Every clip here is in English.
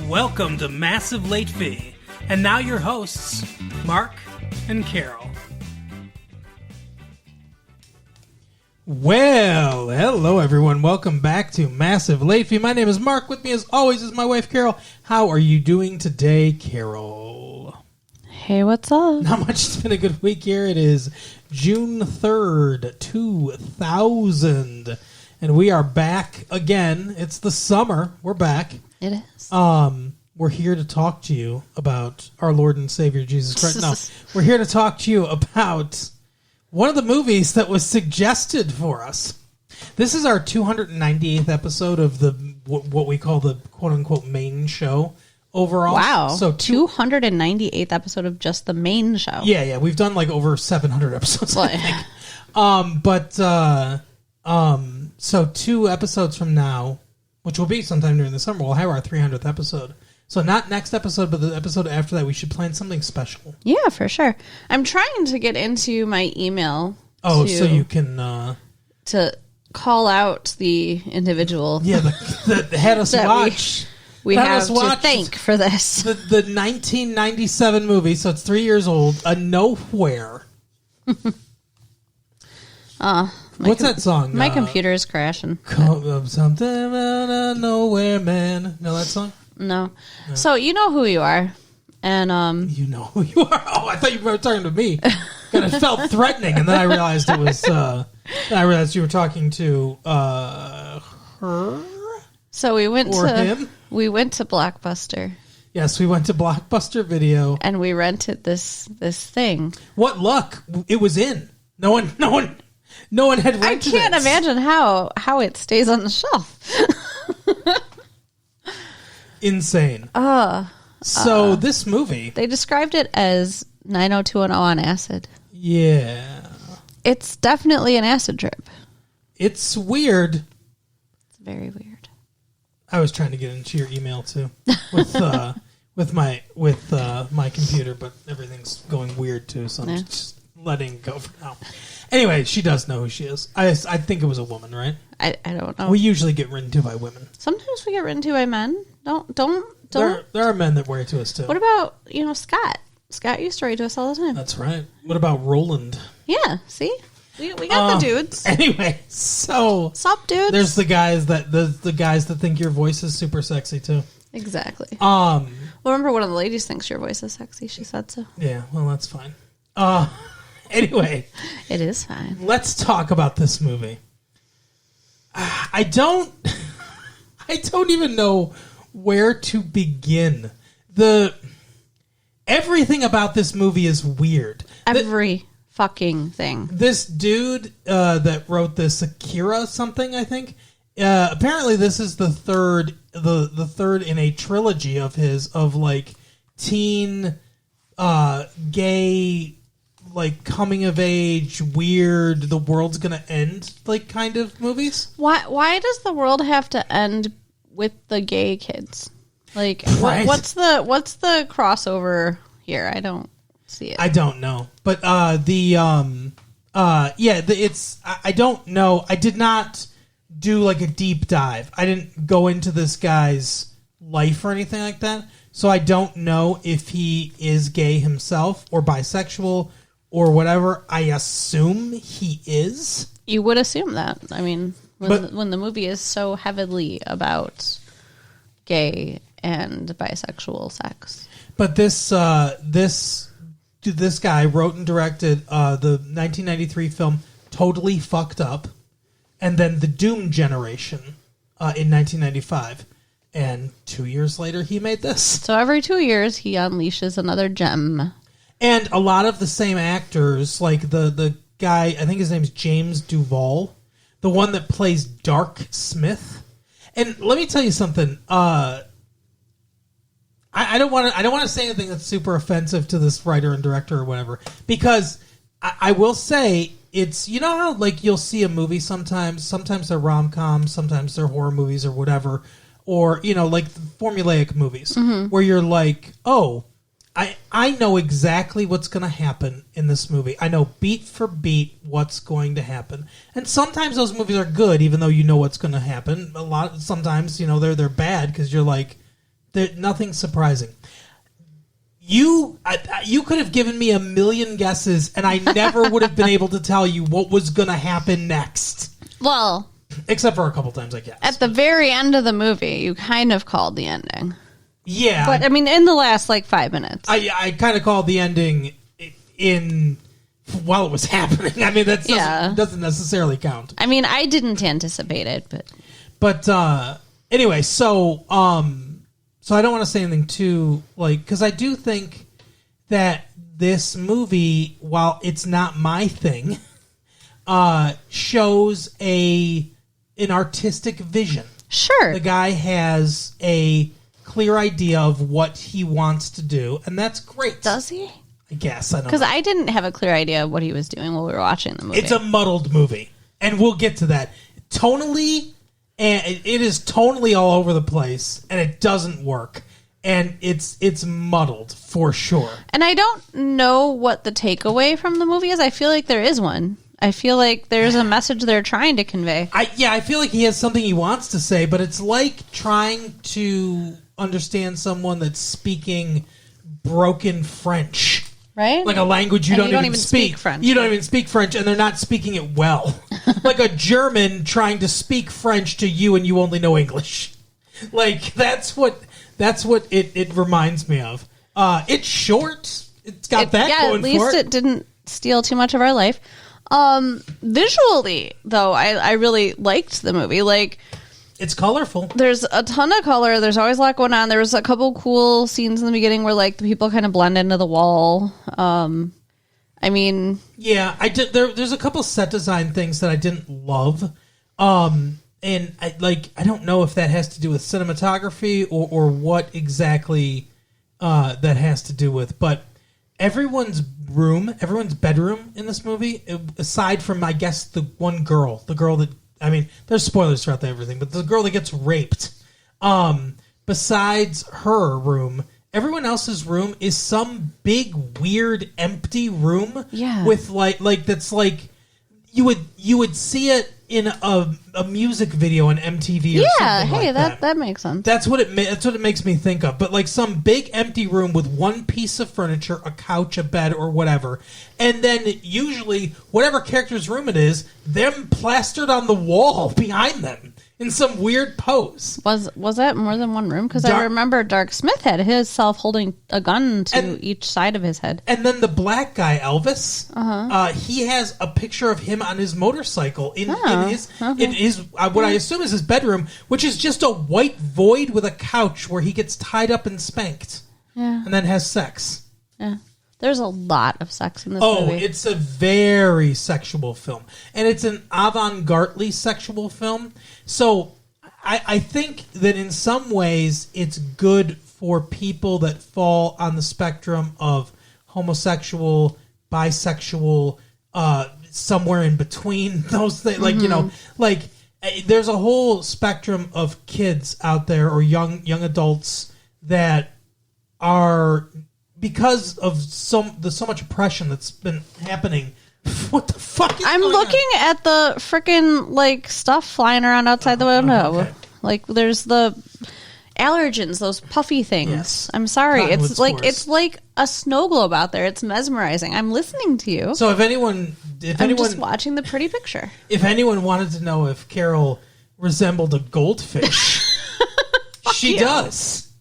Welcome to Massive Late Fee. And now your hosts, Mark and Carol. Well, hello everyone. Welcome back to Massive Late Fee. My name is Mark. With me as always is my wife, Carol. How are you doing today, Carol? Hey, what's up? Not much. It's been a good week here. It is June 3rd, 2000. And we are back again. It's the summer. We're back. It is. We're here to talk to you about our Lord and Savior, Jesus Christ. No, we're here to talk to you about one of the movies that was suggested for us. This is our 298th episode of the what we call the quote-unquote main show overall. Wow. So 298th episode of just the main show. Yeah. We've done like over 700 episodes, I think. So 2 episodes from now, which will be sometime during the summer, we'll have our 300th episode. So not next episode, but the episode after that, we should plan something special. Yeah, for sure. I'm trying to get into my email. Oh, so you can... to call out the individual. Yeah, the had us watch. We have to thank for this. The 1997 movie, so it's 3 years old, A Nowhere. What's that song? My computer is crashing. Come up something out of nowhere, man. Know that song? No. So you know who you are. And you know who you are. Oh, I thought you were talking to me. And it felt threatening, and then I realized it was. Then I realized you were talking to her. So we went or him. We went to Blockbuster. Yes, we went to Blockbuster Video, and we rented this thing. What luck! It was in. No one had rented it. I can't imagine how it stays on the shelf. Insane. So this movie, they described it as 90210 on acid. Yeah. It's definitely an acid trip. It's weird. It's very weird. I was trying to get into your email too with my computer, but everything's going weird too, so I'm just letting it go for now. Anyway, she does know who she is. I think it was a woman, right? I don't know. We usually get written to by women. Sometimes we get written to by men. Don't. There are men that write to us too. What about, Scott? Scott used to write to us all the time. That's right. What about Roland? Yeah, see? We got the dudes. Anyway, so sup, dudes? There's the guys that think your voice is super sexy too. Exactly. Well, remember one of the ladies thinks your voice is sexy. She said so. Yeah, well, that's fine. Anyway, it is fine. Let's talk about this movie. I don't even know where to begin. Everything about this movie is weird. Every fucking thing. This dude that wrote this, Akira something, I think. Apparently, this is the third in a trilogy of his of like teen, gay, like coming of age, weird. The world's gonna end, like kind of movies. Why does the world have to end with the gay kids? Like, right. what's the crossover here? I don't see it. I don't know, but I don't know. I did not do like a deep dive. I didn't go into this guy's life or anything like that, so I don't know if he is gay himself or bisexual or whatever. I assume he is. You would assume that. I mean, when the movie is so heavily about gay and bisexual sex. But this guy wrote and directed the 1993 film Totally Fucked Up, and then The Doom Generation in 1995. And 2 years later, he made this. So every 2 years, he unleashes another gem. And a lot of the same actors, like the guy, I think his name's James Duval, the one that plays Dark Smith. And let me tell you something. I don't want to say anything that's super offensive to this writer and director or whatever, because I will say it's, you know how like you'll see a movie sometimes they're rom-coms, sometimes they're horror movies or whatever, or like formulaic movies where you're like, oh, I know exactly what's going to happen in this movie. I know beat for beat what's going to happen. And sometimes those movies are good, even though you know what's going to happen. Sometimes, they're bad because you're like, nothing surprising. You could have given me a million guesses, and I never would have been able to tell you what was going to happen next. Well, except for a couple times, I guess. At the very end of the movie, you kind of called the ending. Yeah. But, I mean, in the last, 5 minutes. I kind of called the ending while it was happening. I mean, that doesn't necessarily count. I mean, I didn't anticipate it, but... But, anyway, so I don't want to say anything too, because I do think that this movie, while it's not my thing, shows an artistic vision. Sure. The guy has a clear idea of what he wants to do, and that's great. Does he? I guess. I don't know. Because I didn't have a clear idea of what he was doing while we were watching the movie. It's a muddled movie, and we'll get to that. Tonally, and it is tonally all over the place, and it doesn't work. And it's muddled, for sure. And I don't know what the takeaway from the movie is. I feel like there is one. I feel like there's a message they're trying to convey. I feel like he has something he wants to say, but it's like trying to understand someone that's speaking broken French. Right? Like a language you don't even speak. French. You don't even speak French, and they're not speaking it well. Like a German trying to speak French to you, and you only know English. Like, that's what it reminds me of. It's short. It's got that going for it. Yeah, at least it didn't steal too much of our life. Visually, though, I really liked the movie. It's colorful. There's a ton of color. There's always a lot going on. There was a couple cool scenes in the beginning where the people kind of blend into the wall. I mean, yeah, I did. There's a couple set design things that I didn't love. And I don't know if that has to do with cinematography or what exactly that has to do with, but everyone's bedroom in this movie, aside from, I guess, the girl that, I mean, there's spoilers throughout everything, but the girl that gets raped, besides her room, everyone else's room is some big, weird, empty room. Yeah. With that's you would see it in a music video on MTV or something like that. That makes sense. That's what it makes me think of. But some big empty room with one piece of furniture, a couch, a bed, or whatever. And then usually whatever character's room it is, them plastered on the wall behind them in some weird pose. Was that more than one room? Because I remember Dark Smith had his self holding a gun to each side of his head. And then the black guy, Elvis, he has a picture of him on his motorcycle in his what I assume is his bedroom, which is just a white void with a couch where he gets tied up and spanked. Yeah. And then has sex. Yeah. There's a lot of sex in this movie. Oh, it's a very sexual film. And it's an avant-garde sexual film. So I think that in some ways it's good for people that fall on the spectrum of homosexual, bisexual, somewhere in between those things. There's a whole spectrum of kids out there or young adults that are... because of so much oppression that's been happening. What the fuck is I'm going looking on? at the freaking stuff flying around outside the window. Okay. There's the allergens, those puffy things. Yes. I'm sorry. Cottonwood It's like a snow globe out there. It's mesmerizing. I'm listening to you. So I'm just watching the pretty picture. If anyone wanted to know if Carol resembled a goldfish, she does.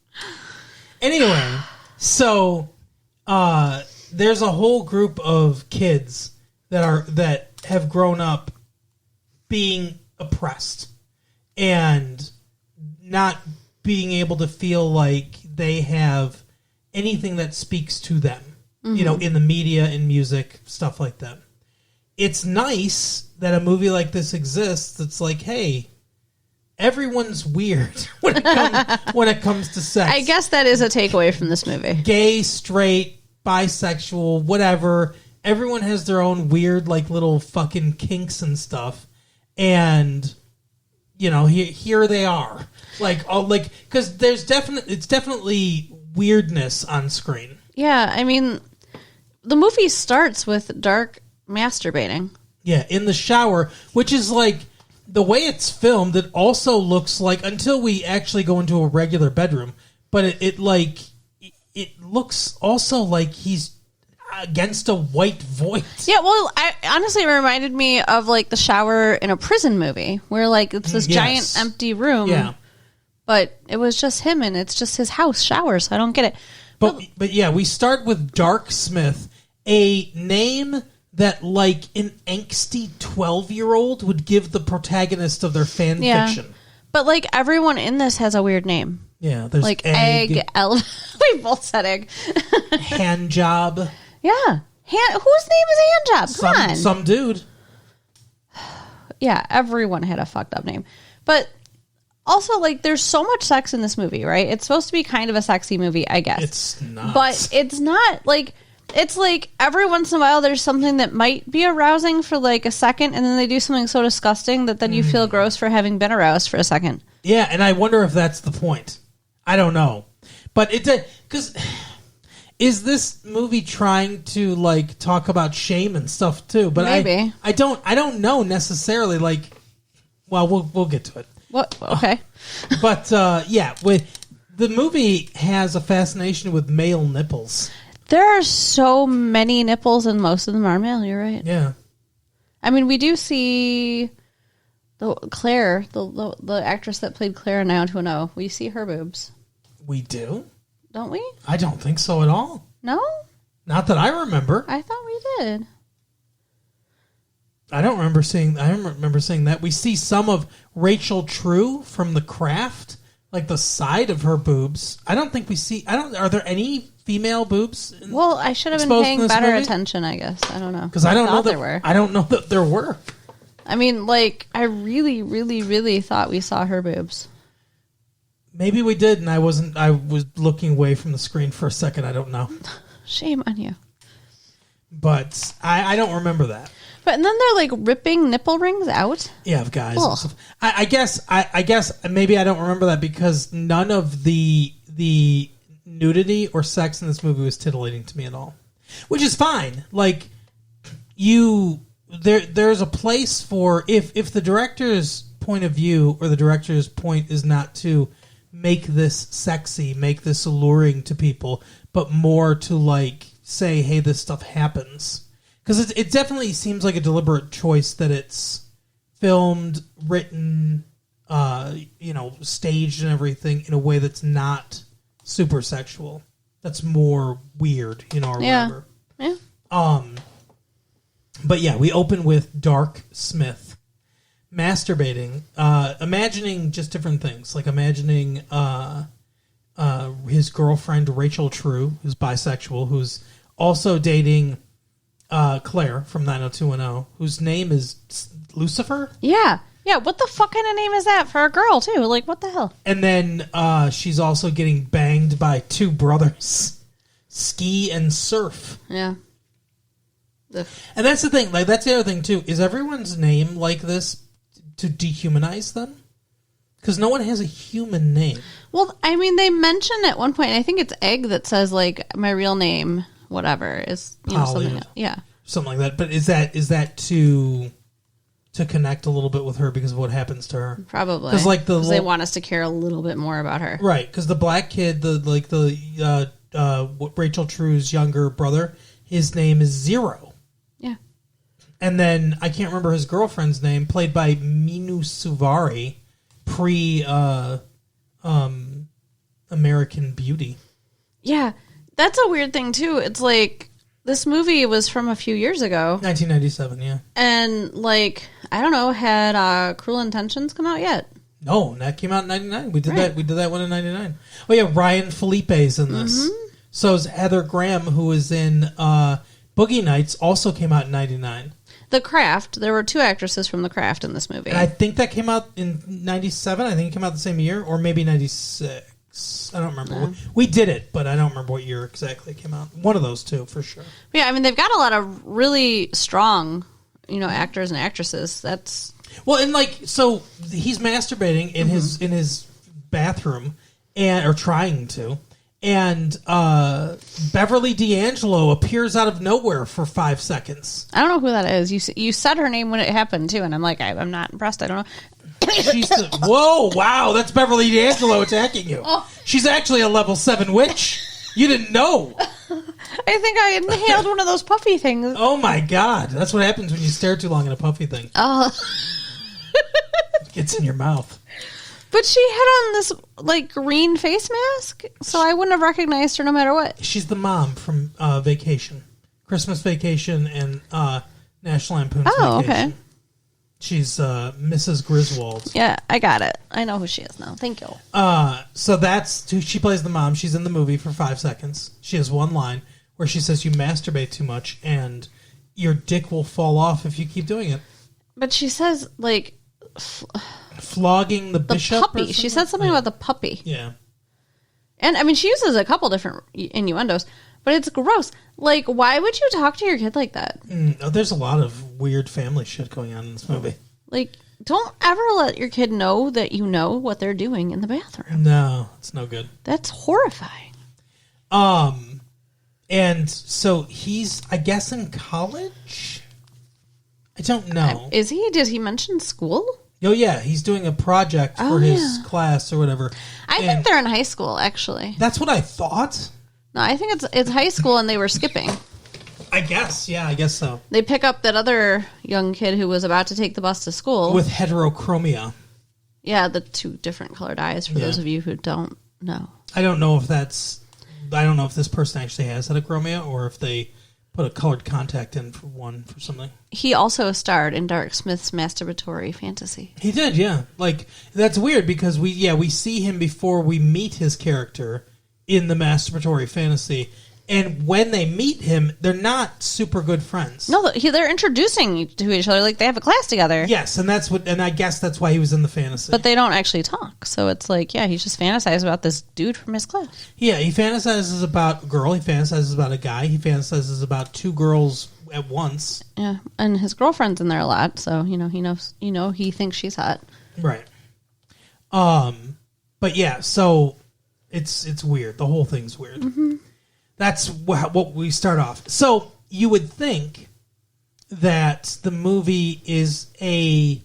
Anyway, so there's a whole group of kids that have grown up being oppressed and not being able to feel like they have anything that speaks to them, in the media, in music, stuff like that. It's nice that a movie like this exists that's like, hey, everyone's weird when it comes to sex. I guess that is a takeaway from this movie. Gay, straight, bisexual, whatever. Everyone has their own weird, little fucking kinks and stuff. And, here they are. Because it's definitely weirdness on screen. Yeah, I mean, the movie starts with Dark masturbating. Yeah, in the shower, which is the way it's filmed, it also looks like, until we actually go into a regular bedroom, but it looks also like he's against a white void. Yeah, well, I honestly, it reminded me of like the shower in a prison movie where like it's this giant empty room. Yeah. But it was just him, and it's just his house shower, so I don't get it. But yeah, we start with Dark Smith, a name that like an angsty 12-year-old would give the protagonist of their fan fiction. But like everyone in this has a weird name. Yeah, there's like egg we both said egg. Hand job. Yeah. Whose name is Hand job? Come on. Some dude. Yeah, everyone had a fucked up name. But also, like, there's so much sex in this movie, right? It's supposed to be kind of a sexy movie, I guess. It's not. But it's not. Like, it's like every once in a while there's something that might be arousing for like a second, and then they do something so disgusting that then you feel gross for having been aroused for a second. Yeah, and I wonder if that's the point. I don't know. But because is this movie trying to like talk about shame and stuff too? But maybe. I don't know necessarily. Like, well, we'll get to it. What? Okay. But yeah, the movie has a fascination with male nipples. There are so many nipples, and most of them are male. You're right. Yeah. I mean, we do see Claire, the actress that played Claire in 90210. We see her boobs. We do? Don't we? I don't think so at all. No? Not that I remember. I thought we did. I don't remember seeing. I remember seeing that. We see some of Rachel True from The Craft, like the side of her boobs. I don't think we see. Are there any female boobs? Well, I should have been paying better attention. I guess I don't know because I don't know that there were. I don't know that there were. I mean, like, I really, really, really thought we saw her boobs. Maybe we did, and I wasn't. I was looking away from the screen for a second. I don't know. Shame on you. But I don't remember that. But and then they're like ripping nipple rings out. Yeah, of guys. And stuff. I guess maybe I don't remember that because none of the nudity or sex in this movie was titillating to me at all, which is fine. Like there's a place for if the director's point of view or the director's point is not to make this sexy, make this alluring to people, but more to like say, hey, this stuff happens. Because it definitely seems like a deliberate choice that it's filmed, written, staged and everything in a way that's not super sexual. That's more weird, or whatever. Yeah. But yeah, we open with Dark Smith masturbating, imagining just different things, like imagining his girlfriend Rachel True, who's bisexual, who's also dating Claire from 90210, whose name is Lucifer. Yeah. What the fuck kind of name is that for a girl too? Like, what the hell? And then she's also getting banged by two brothers, Ski and Surf. Yeah. And that's the thing. Like, that's the other thing too. Is everyone's name like this to dehumanize them? Because no one has a human name. Well, I mean, they mention at one point, I think it's Egg that says like my real name. Whatever is something, something like that. But is that to connect a little bit with her because of what happens to her? Probably because they want us to care a little bit more about her, right? Because the black kid, Rachel True's younger brother, his name is Zero. Yeah, and then I can't remember his girlfriend's name, played by Minu Suvari, American Beauty. Yeah. That's a weird thing, too. It's like, this movie was from a few years ago. 1997, yeah. And, like, I don't know, had Cruel Intentions come out yet? No, that came out in 99. We did that one in 99. Oh, yeah, Ryan Felipe's in this. Mm-hmm. So is Heather Graham, who is in Boogie Nights, also came out in 99. The Craft. There were two actresses from The Craft in this movie. And I think that came out in 97. I think it came out the same year, or maybe 96. I don't remember. No. We did it, but I don't remember what year exactly it came out. One of those two, for sure. Yeah, I mean, they've got a lot of really strong, actors and actresses. That's... Well, and so he's masturbating in his bathroom, or trying to, and Beverly D'Angelo appears out of nowhere for 5 seconds. I don't know who that is. You said her name when it happened too, and I'm like, I'm not impressed. I don't know. Whoa, wow, that's Beverly D'Angelo attacking you. Oh. She's actually a level 7 witch. You didn't know. I think I inhaled one of those puffy things. Oh my god, that's what happens when you stare too long at a puffy thing. Oh. It gets in your mouth. But she had on this like green face mask, so I wouldn't have recognized her no matter what. She's the mom from Vacation, Christmas Vacation, and National Lampoon's Oh, Vacation. okay. She's Mrs. Griswold. Yeah, I got it. I know who she is now. Thank you. So that's she plays the mom. She's in the movie for 5 seconds. She has one line where she says, "You masturbate too much, and your dick will fall off if you keep doing it." But she says like Flogging the bishop. puppy. She said something about the puppy. Yeah. And I mean, she uses a couple different innuendos, but it's gross. Like, why would you talk to your kid like that? There's a lot of weird family shit going on in this movie. Like, don't ever let your kid know that you know what they're doing in the bathroom. No, it's no good. That's horrifying. And so he's, I guess, in college? I don't know. Is he? Did he mention school? Oh, yeah, he's doing a project for his class or whatever. I think they're in high school, actually. That's what I thought. No, I think it's high school and they were skipping. I guess, yeah, I guess so. They pick up that other young kid who was about to take the bus to school. With heterochromia. Yeah, the 2 different colored eyes, for those of you who don't know. I don't know if this person actually has heterochromia or if they put a colored contact in for something. He also starred in Dark Smith's masturbatory fantasy. He did, yeah. Like, that's weird because we see him before we meet his character in the masturbatory fantasy. And when they meet him, they're not super good friends. No, they're introducing to each other like they have a class together. Yes, and I guess that's why he was in the fantasy. But they don't actually talk. So it's like, yeah, he's just fantasized about this dude from his class. Yeah, he fantasizes about a girl, he fantasizes about a guy, he fantasizes about 2 girls at once. Yeah, and his girlfriend's in there a lot, so he knows, he thinks she's hot. Right. But yeah, so it's weird. The whole thing's weird. Mm-hmm. That's what we start off. So you would think that the movie is think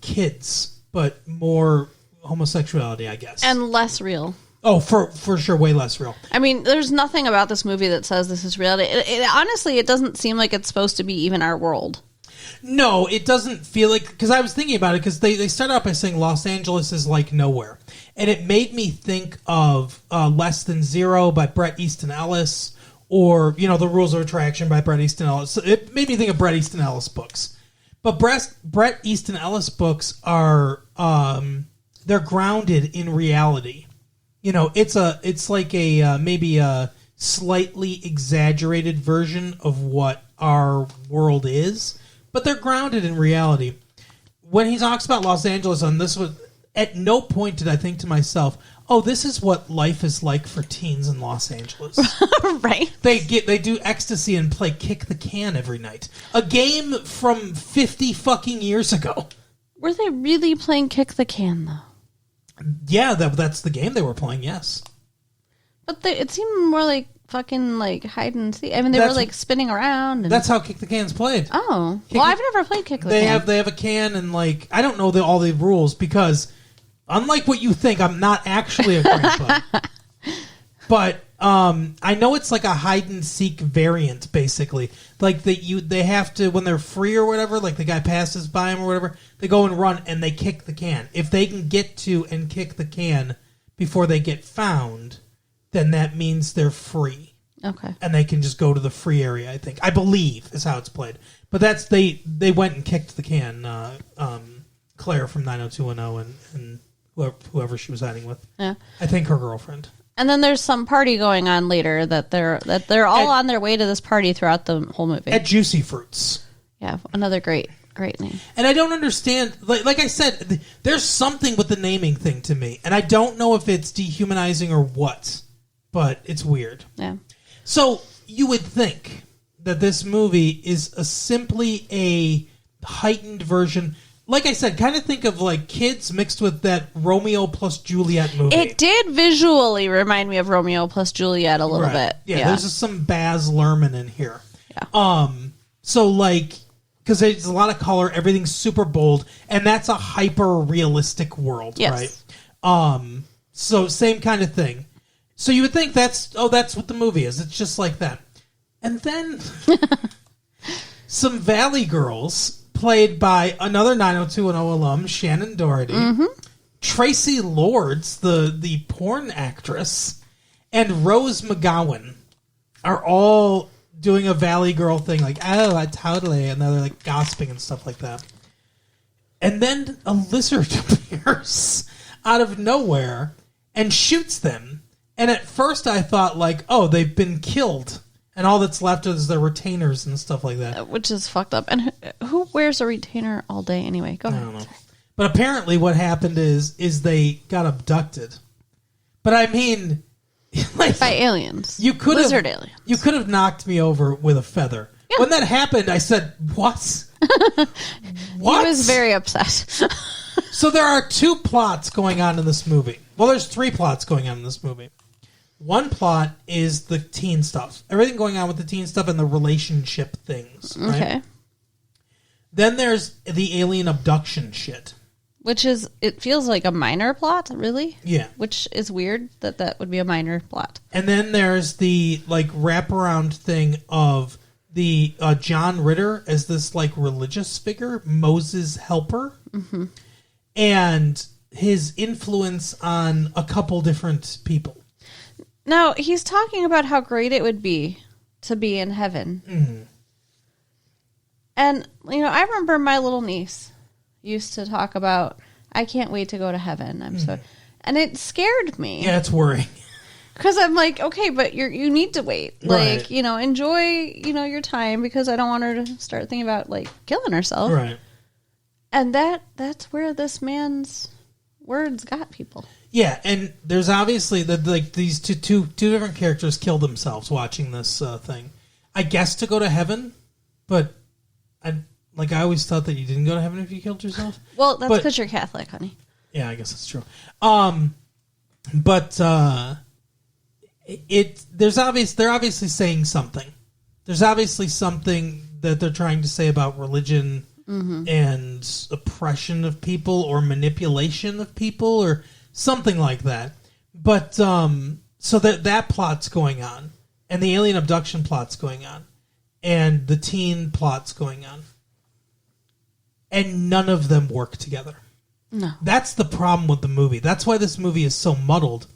kids, but more homosexuality, I guess, And less real. Oh, for sure, way less real. I mean, there's nothing about this movie that says this is reality. Honestly, it doesn't seem like it's supposed to be even our world. No, it doesn't feel like... Because I was thinking about it, because they start out by saying Los Angeles is like nowhere. And it made me think of Less Than Zero by Bret Easton Ellis, or, The Rules of Attraction by Bret Easton Ellis. So it made me think of Bret Easton Ellis books. But Bret Easton Ellis books are... they're grounded in reality. It's like maybe a slightly exaggerated version of what our world is, but they're grounded in reality. When he talks about Los Angeles on this one, at no point did I think to myself, "Oh, this is what life is like for teens in Los Angeles." Right? They do ecstasy and play kick the can every night. A game from 50 fucking years ago. Were they really playing kick the can though? Yeah, that's the game they were playing, yes. But it seemed more like fucking like hide and seek. I mean, they were like spinning around. And... That's how Kick the Can's played. Oh. I've never played Kick the Can. They have a can and like, I don't know all the rules because unlike what you think, I'm not actually a grandpa. But I know it's like a hide and seek variant, basically. Like they have to, when they're free or whatever, like the guy passes by them or whatever, they go and run and they kick the can. If they can get to and kick the can before they get found, then that means they're free. Okay. And they can just go to the free area, I believe is how it's played. But that's, they went and kicked the can, Claire from 90210 and whoever she was hiding with. Yeah. I think her girlfriend. And then there's some party going on later that they're all on their way to this party throughout the whole movie. At Juicy Fruits. Yeah, another great name. And I don't understand, like I said, there's something with the naming thing to me. And I don't know if it's dehumanizing or what, but it's weird. Yeah. So you would think that this movie is simply a heightened version, like I said, kind of think of like Kids mixed with that Romeo plus Juliet movie. It did visually remind me of Romeo plus Juliet a little bit. Yeah, there's just some Baz Luhrmann in here. Yeah. So like, because there's a lot of color, everything's super bold, and that's a hyper realistic world, Yes. right? So same kind of thing. So you would think that's what the movie is. It's just like that. And then some Valley Girls, played by another 90210 alum, Shannon Doherty, Tracy Lords, the porn actress, and Rose McGowan are all doing a Valley Girl thing, like, oh, I totally, and they're like gossiping and stuff like that. And then a lizard appears out of nowhere and shoots them. And at first I thought, like, oh, they've been killed. And all that's left is their retainers and stuff like that. Which is fucked up. And who wears a retainer all day anyway? Go ahead. I don't know. But apparently what happened is they got abducted. But I mean, like, By aliens. Lizard aliens. You could have knocked me over with a feather. Yeah. When that happened, I said, what? What? He was very upset. So there are two plots going on in this movie. Well, there's three plots going on in this movie. One plot is the teen stuff. Everything going on with the teen stuff and the relationship things. Right? Okay. Then there's the alien abduction shit. Which is, it feels like a minor plot, really? Yeah. Which is weird that would be a minor plot. And then there's the, like, wraparound thing of the John Ritter as this, like, religious figure, Moses' helper. Mm-hmm. And his influence on a couple different people. Now, he's talking about how great it would be to be in heaven. Mm-hmm. And, I remember my little niece used to talk about, I can't wait to go to heaven. And it scared me. Yeah, it's worrying. Because I'm like, okay, but you need to wait. Right. Like, enjoy, your time, because I don't want her to start thinking about, like, killing herself. Right. And that's where this man's words got people. Yeah, and there's obviously these two different characters killed themselves watching this thing. I guess to go to heaven, but I always thought that you didn't go to heaven if you killed yourself. Well, that's because you're Catholic, honey. Yeah, I guess that's true. But they're obviously saying something. There's obviously something that they're trying to say about religion and oppression of people or manipulation of people or something like that. But so that plot's going on, and the alien abduction plot's going on, and the teen plot's going on, and none of them work together. No. That's the problem with the movie. That's why this movie is so muddled.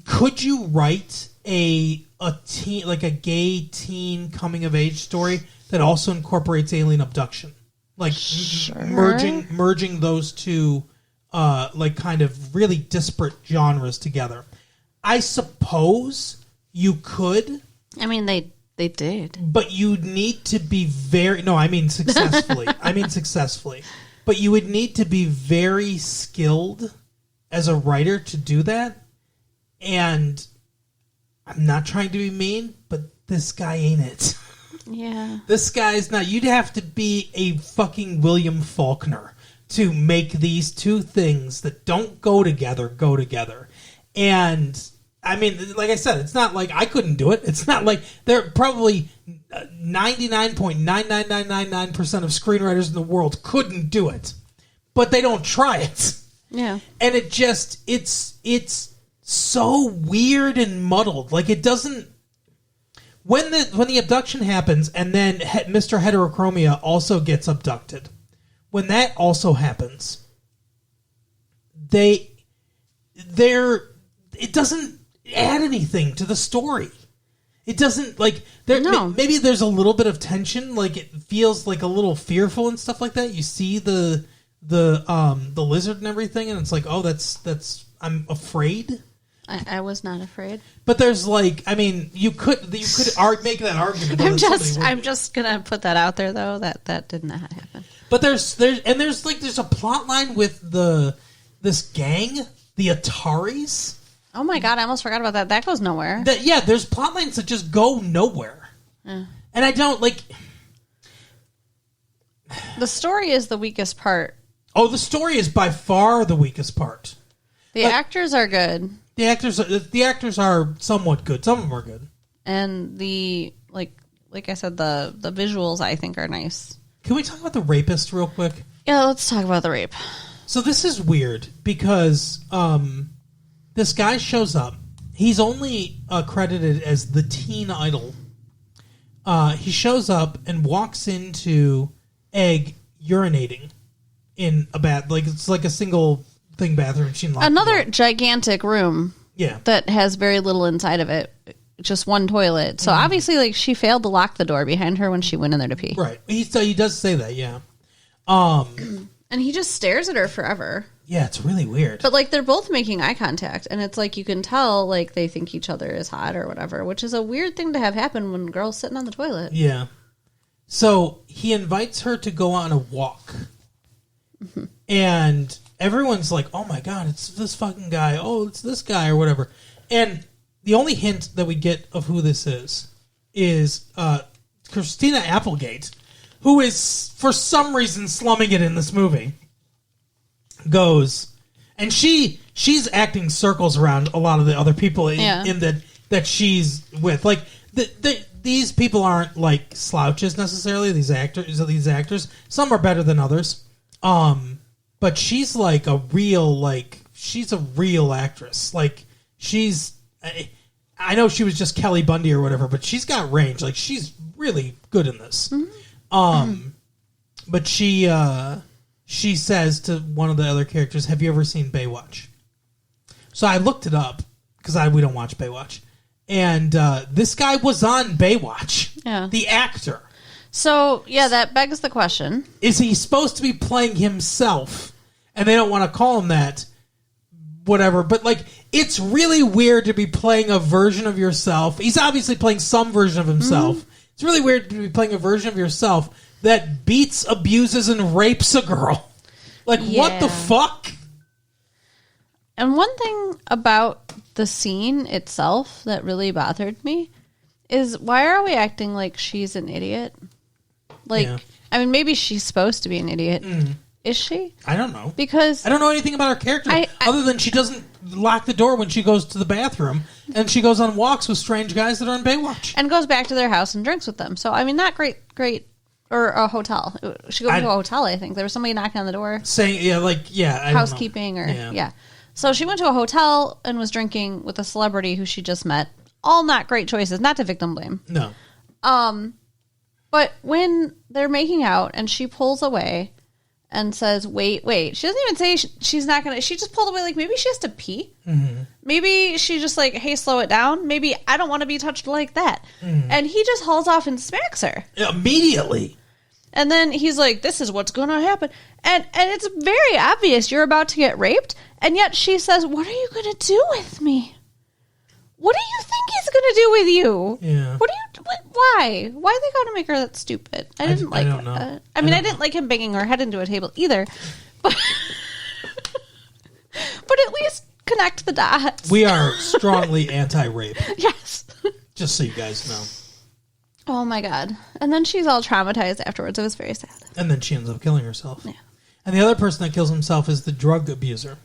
Could you write a teen, like a gay teen coming of age story that also incorporates alien abduction, like Sure. merging those two, like kind of really disparate genres together? I suppose you could. I mean, they did. But you'd need to be successfully. Successfully. But you would need to be very skilled as a writer to do that. And I'm not trying to be mean, but this guy ain't it. Yeah. This guy's not. You'd have to be a fucking William Faulkner to make these two things that don't go together. And I mean, like I said, it's not like I couldn't do it. It's not like they're probably 99.99999% of screenwriters in the world couldn't do it, but they don't try it. Yeah. And it's so weird and muddled. Like it doesn't. When the abduction happens, and then Mr. Heterochromia also gets abducted. When that also happens, it doesn't add anything to the story. It doesn't, like, maybe there's a little bit of tension, like it feels like a little fearful and stuff like that. You see the lizard and everything, and it's like, oh, that's I'm afraid. I was not afraid. But there's like, I mean, you could make that argument. I'm just gonna put that out there though that did not happen. But there's a plot line with this gang, the Ataris. Oh my god, I almost forgot about that. That goes nowhere. There's plot lines that just go nowhere. Yeah. And I don't like. The story is the weakest part. Oh, the story is by far the weakest part. The actors are good. The actors are somewhat good. Some of them are good. And the like I said, the visuals I think are nice. Can we talk about the rapist real quick? Yeah, let's talk about the rape. So this is weird because this guy shows up. He's only credited as the teen idol. He shows up and walks into Egg urinating in a bath. Like, it's like a single thing bathroom. Another gigantic room. Yeah. That has very little inside of it. Just one toilet. So obviously, like, she failed to lock the door behind her when she went in there to pee. Right. He does say that, yeah. And he just stares at her forever. Yeah, it's really weird. But, like, they're both making eye contact. And it's like you can tell, like, they think each other is hot or whatever, which is a weird thing to have happen when girls sitting on the toilet. Yeah. So he invites her to go on a walk. Mm-hmm. And everyone's like, oh, my God, it's this fucking guy. Oh, it's this guy or whatever. And the only hint that we get of who this is Christina Applegate, who is, for some reason, slumming it in this movie, goes, and she's acting circles around a lot of the other people in that she's with. Like, these people aren't, like, slouches necessarily, these actors. Some are better than others. But she's, like, she's a real actress. Like, she's... I know she was just Kelly Bundy or whatever, but she's got range. Like, she's really good in this. Mm-hmm. But she says to one of the other characters, have you ever seen Baywatch? So I looked it up, because we don't watch Baywatch. And this guy was on Baywatch. Yeah. The actor. So, yeah, that begs the question. Is he supposed to be playing himself? And they don't want to call him that. Whatever, but like, it's really weird to be playing a version of yourself. He's obviously playing some version of himself. Mm-hmm. It's really weird to be playing a version of yourself that beats, abuses, and rapes a girl. Like, what the fuck? And one thing about the scene itself that really bothered me is, why are we acting like she's an idiot? Like, I mean, maybe she's supposed to be an idiot. Mm. Is she? I don't know. Because I don't know anything about her character other than she doesn't lock the door when she goes to the bathroom, and she goes on walks with strange guys that are in Baywatch. And goes back to their house and drinks with them. So, I mean, not great, or a hotel. She goes to a hotel, I think. There was somebody knocking on the door. Saying, housekeeping, So she went to a hotel and was drinking with a celebrity who she just met. All not great choices, not to victim blame. No. But when they're making out and she pulls away and says, wait. She doesn't even say she's not going to... She just pulled away, like, maybe she has to pee. Mm-hmm. Maybe she just like, hey, slow it down. Maybe I don't want to be touched like that. Mm-hmm. And he just hauls off and smacks her. Immediately. And then he's like, this is what's going to happen. And it's very obvious you're about to get raped. And yet she says, what are you going to do with me? What do you think he's going to do with you? Yeah. Why? Why are they going to make her that stupid? I don't know. I didn't like him banging her head into a table either. But at least connect the dots. We are strongly anti-rape. Yes. Just so you guys know. Oh my God. And then she's all traumatized afterwards. It was very sad. And then she ends up killing herself. Yeah. And the other person that kills himself is the drug abuser.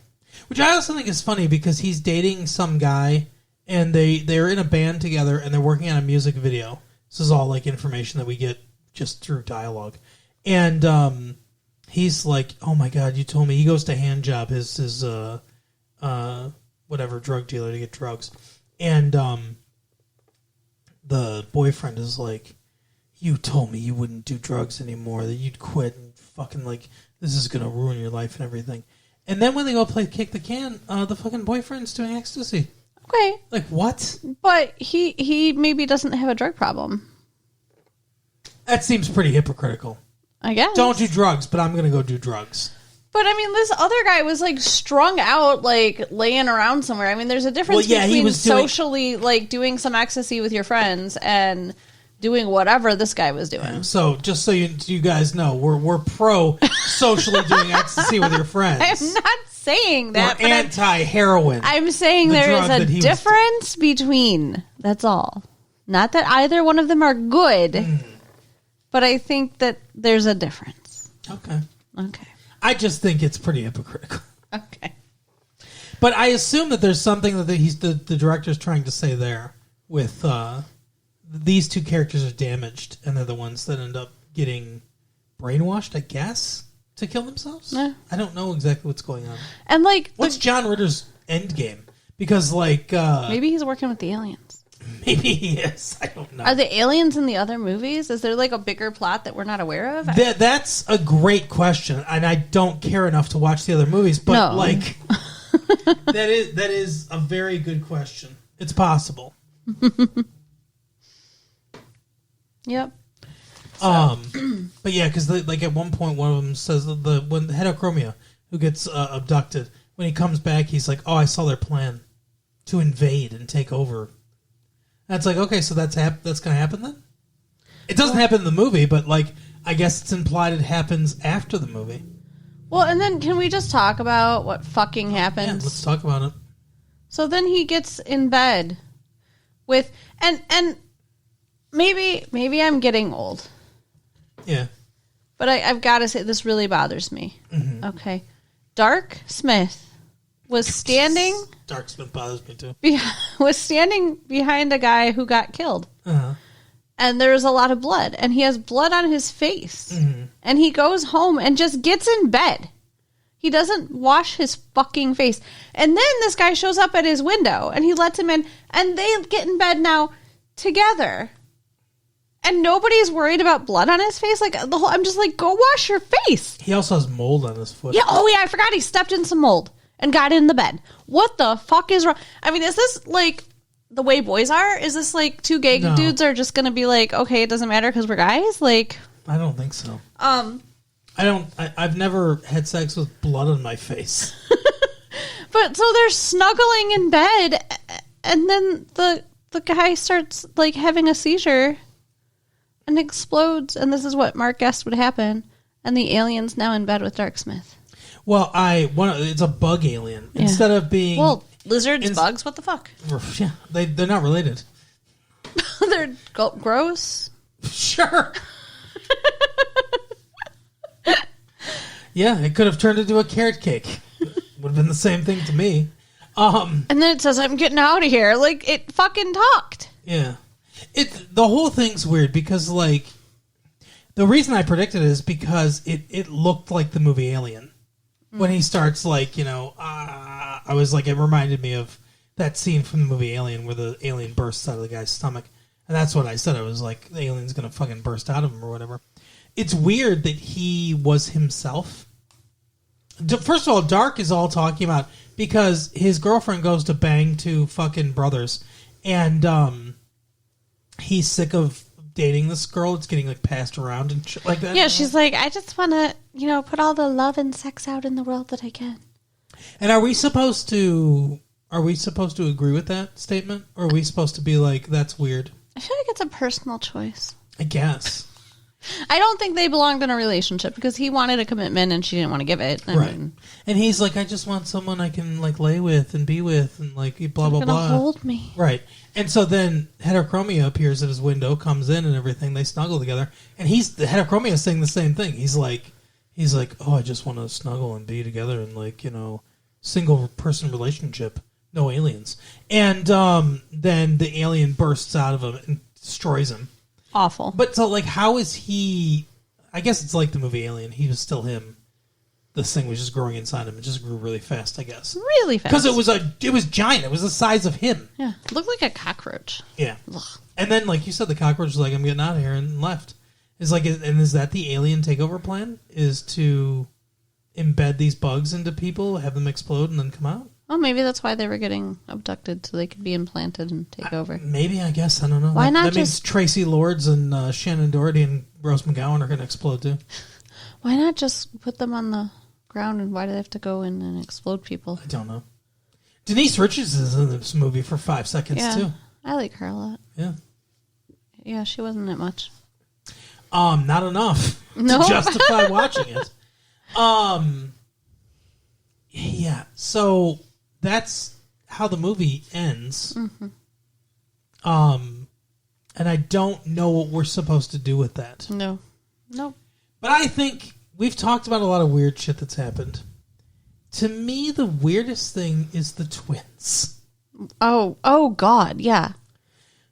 Which I also think is funny because he's dating some guy and they're in a band together and they're working on a music video. This is all like information that we get just through dialogue. And he's like, oh my God, you told me. He goes to Handjob, his whatever drug dealer, to get drugs. And the boyfriend is like, you told me you wouldn't do drugs anymore, that you'd quit, and fucking like, this is going to ruin your life and everything. And then when they go play Kick the Can, the fucking boyfriend's doing ecstasy. Okay. Like, what? But he maybe doesn't have a drug problem. That seems pretty hypocritical. I guess. Don't do drugs, but I'm going to go do drugs. But, I mean, this other guy was, like, strung out, like, laying around somewhere. I mean, there's a difference between socially, like, doing some ecstasy with your friends and doing whatever this guy was doing. Yeah, so, just so you guys know, we're pro socially doing ecstasy with your friends. I'm not saying that. We're anti-heroin. I'm saying there is a difference between. That's all. Not that either one of them are good, but I think that there's a difference. Okay. Okay. I just think it's pretty hypocritical. Okay. But I assume that there's something that the director's trying to say there with these two characters are damaged, and they're the ones that end up getting brainwashed, I guess, to kill themselves. Yeah. I don't know exactly what's going on. And like, What's John Ritter's end game? Because like maybe he's working with the aliens. maybe he is. I don't know. Are the aliens in the other movies? Is there like a bigger plot that we're not aware of? That's a great question, and I don't care enough to watch the other movies. But No. like, that is a very good question. It's possible. Yep. But yeah, because like at one point, one of them says when Heterochromia, who gets abducted, when he comes back, he's like, "Oh, I saw their plan to invade and take over." That's like, okay, so that's going to happen then. It doesn't happen in the movie, but like, I guess it's implied it happens after the movie. Well, and then can we just talk about what fucking happens? Yeah, let's talk about it. So then he gets in bed with and maybe I'm getting old, Yeah. but I've got to say this really bothers me. Mm-hmm. Okay, Dark Smith was standing Dark Smith bothers me too. was standing behind a guy who got killed, Uh-huh. and there was a lot of blood, and he has blood on his face, and he goes home and just gets in bed. He doesn't wash his fucking face. And then this guy shows up at his window and he lets him in and they get in bed now together. And nobody's worried about blood on his face. Like I'm just like, go wash your face. He also has mold on his foot. Yeah, oh yeah, I forgot he stepped in some mold and got in the bed. What the fuck is wrong? I mean, is this like the way boys are? Is this like two gay dudes are just gonna be like, okay, it doesn't matter because we're guys? Like, I don't think so. I've never had sex with blood on my face. but so they're snuggling in bed, and then the guy starts like having a seizure and explodes, and this is what Mark guessed would happen, and the alien's now in bed with Dark Smith. Well, it's a bug alien. Yeah. Instead of being lizards, bugs, what the fuck? Yeah, they're not related. They're gross. Sure. Yeah, it could have turned into a carrot cake. Would have been the same thing to me. And then it says, "I'm getting out of here." Like it fucking talked. Yeah. The whole thing's weird because like the reason I predicted it is because it looked like the movie Alien. When he starts like, I was like, it reminded me of that scene from the movie Alien where the alien bursts out of the guy's stomach. And that's what I said. I was like, the alien's going to fucking burst out of him or whatever. It's weird that he was himself. First of all, Dark is all talking about because his girlfriend goes to bang two fucking brothers, and he's sick of dating this girl. It's getting like passed around and shit like that. Yeah, she's like, I just want to, put all the love and sex out in the world that I can. And are we supposed to agree with that statement, or are we supposed to be like, that's weird? I feel like it's a personal choice. I guess. I don't think they belonged in a relationship because he wanted a commitment and she didn't want to give it. I mean, and he's like, I just want someone I can like lay with and be with and like blah blah blah. Hold me, right? And so then Heterochromia appears at his window, comes in and everything. They snuggle together, and Heterochromia is saying the same thing. He's like, oh, I just want to snuggle and be together and like single person relationship, no aliens. And then the alien bursts out of him and destroys him. Awful. But so, like, how is he... I guess it's like the movie Alien. He was still him. This thing was just growing inside him. It just grew really fast, I guess. Really fast. Because it was giant. It was the size of him. Yeah. It looked like a cockroach. Yeah. Ugh. And then, like you said, the cockroach was like, I'm getting out of here, and left. Is that the alien takeover plan? Is to embed these bugs into people, have them explode, and then come out? Oh, maybe that's why they were getting abducted, so they could be implanted and take over. Maybe, I guess. I don't know. Why not that means Tracy Lords and Shannon Doherty and Rose McGowan are going to explode, too. Why not just put them on the ground, and why do they have to go in and explode people? I don't know. Denise Richards is in this movie for 5 seconds, too. I like her a lot. Yeah. Yeah, she wasn't in it much. Not enough No? to justify watching it. Yeah, so... That's how the movie ends. Mm-hmm. And I don't know what we're supposed to do with that. No. Nope. But I think we've talked about a lot of weird shit that's happened. To me, the weirdest thing is the twins. Oh God, yeah.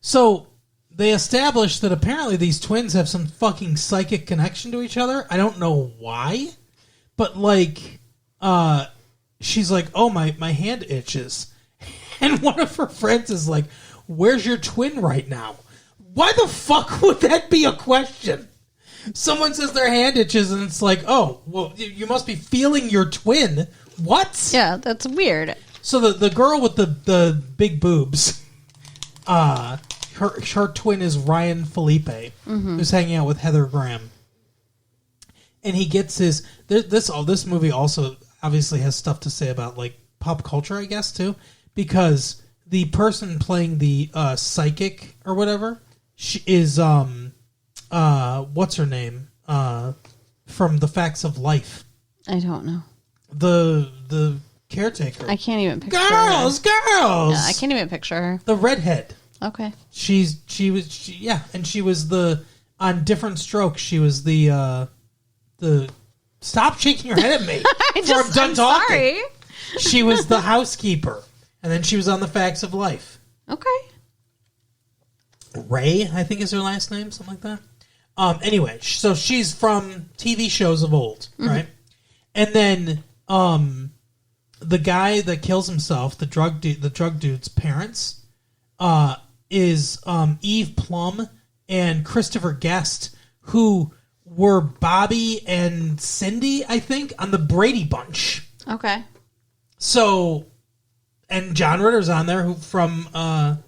So they established that apparently these twins have some fucking psychic connection to each other. I don't know why, but like, she's like, "Oh, my hand itches," and one of her friends is like, "Where's your twin right now?" Why the fuck would that be a question? Someone says their hand itches, and it's like, "Oh, well, you must be feeling your twin." What? Yeah, that's weird. So the girl with the big boobs, her twin is Ryan Felipe, who's hanging out with Heather Graham, and he gets his this movie also obviously has stuff to say about like pop culture, I guess, too, because the person playing the psychic or whatever she is what's her name from The Facts of Life. I don't know. The caretaker. I can't even picture her. Girls. Yeah, I can't even picture her. The redhead. Okay. She was on Different Strokes. She was the stop shaking your head at me. I'm done talking. Sorry. She was the housekeeper, and then she was on The Facts of Life. Okay. Ray, I think is her last name, something like that. Anyway, so she's from TV shows of old, right? And then the guy that kills himself, the drug dude's parents, is Eve Plum and Christopher Guest, who were Bobby and Cindy, I think, on the Brady Bunch. Okay. So, and John Ritter's on there from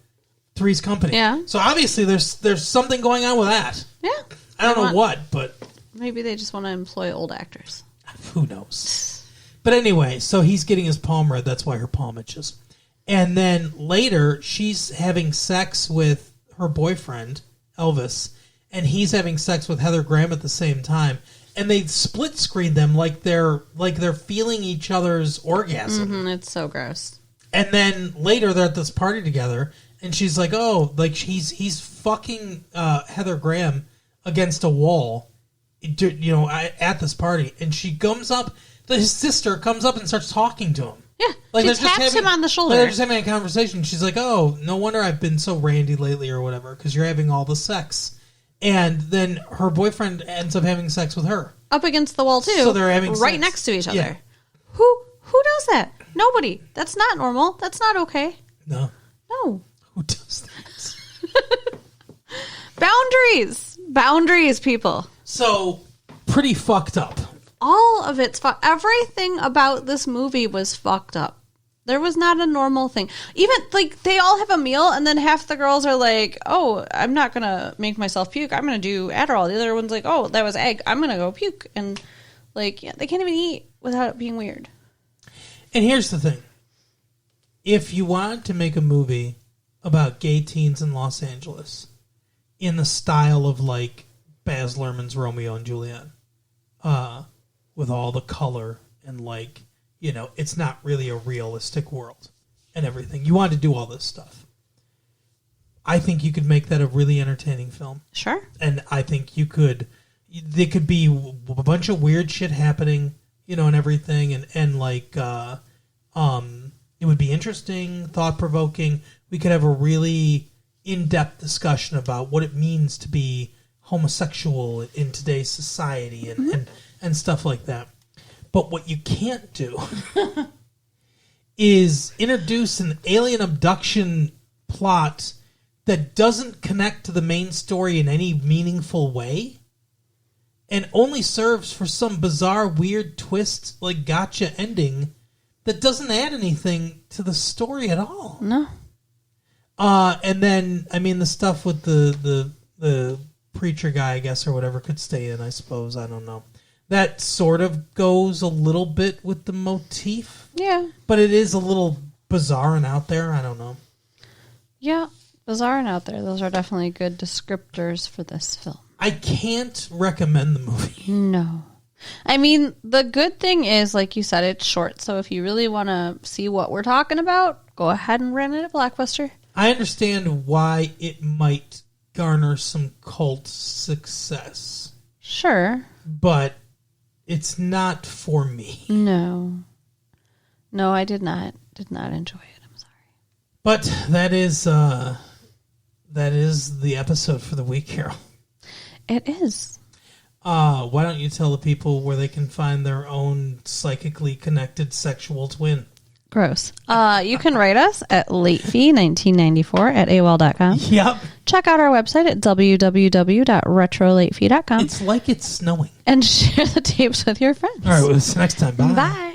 Three's Company. Yeah. So obviously there's something going on with that. Yeah. I don't know what, but maybe they just want to employ old actors. Who knows? But anyway, so he's getting his palm read. That's why her palm itches. And then later, she's having sex with her boyfriend, Elvis, and he's having sex with Heather Graham at the same time. And they split screen them like they're feeling each other's orgasm. Mm-hmm, it's so gross. And then later, they're at this party together, and she's like, "Oh, like he's fucking Heather Graham against a wall, you know, at this party." And she comes up. His sister comes up and starts talking to him. Yeah, like she taps him on the shoulder. They're just having a conversation. She's like, "Oh, no wonder I've been so randy lately or whatever, because you're having all the sex." And then her boyfriend ends up having sex with her. Up against the wall, too. So they're having right sex. next to each other. Yeah. Who does that? Nobody. That's not normal. That's not okay. No. No. Who does that? Boundaries, people. So, pretty fucked up. All of it's everything about this movie was fucked up. There was not a normal thing. Even, like, they all have a meal, and then half the girls are like, "Oh, I'm not going to make myself puke. I'm going to do Adderall." The other one's like, "Oh, that was egg. I'm going to go puke." And, like, yeah, they can't even eat without it being weird. And here's the thing. If you wanted to make a movie about gay teens in Los Angeles in the style of, like, Baz Luhrmann's Romeo and Juliet, with all the color and, like, you know, it's not really a realistic world and everything. You wanted to do all this stuff. I think you could make that a really entertaining film. Sure. And I think there could be a bunch of weird shit happening, you know, and everything. And like, it would be interesting, thought-provoking. We could have a really in-depth discussion about what it means to be homosexual in today's society and stuff like that. But what you can't do is introduce an alien abduction plot that doesn't connect to the main story in any meaningful way and only serves for some bizarre, weird twist, like gotcha ending that doesn't add anything to the story at all. No. And then, I mean, the stuff with the preacher guy, I guess, or whatever, could stay in, I suppose. I don't know. That sort of goes a little bit with the motif. Yeah. But it is a little bizarre and out there. I don't know. Yeah, bizarre and out there. Those are definitely good descriptors for this film. I can't recommend the movie. No. I mean, the good thing is, like you said, it's short. So if you really want to see what we're talking about, go ahead and rent it at Blockbuster. I understand why it might garner some cult success. Sure. But it's not for me. No, I did not enjoy it. I'm sorry. But that is the episode for the week, Carol. It is. Why don't you tell the people where they can find their own psychically connected sexual twin? Gross. You can write us at latefee1994@AOL.com. Yep. Check out our website at www.retrolatefee.com. It's like it's snowing. And share the tapes with your friends. All right, well, see you next time. Bye. Bye.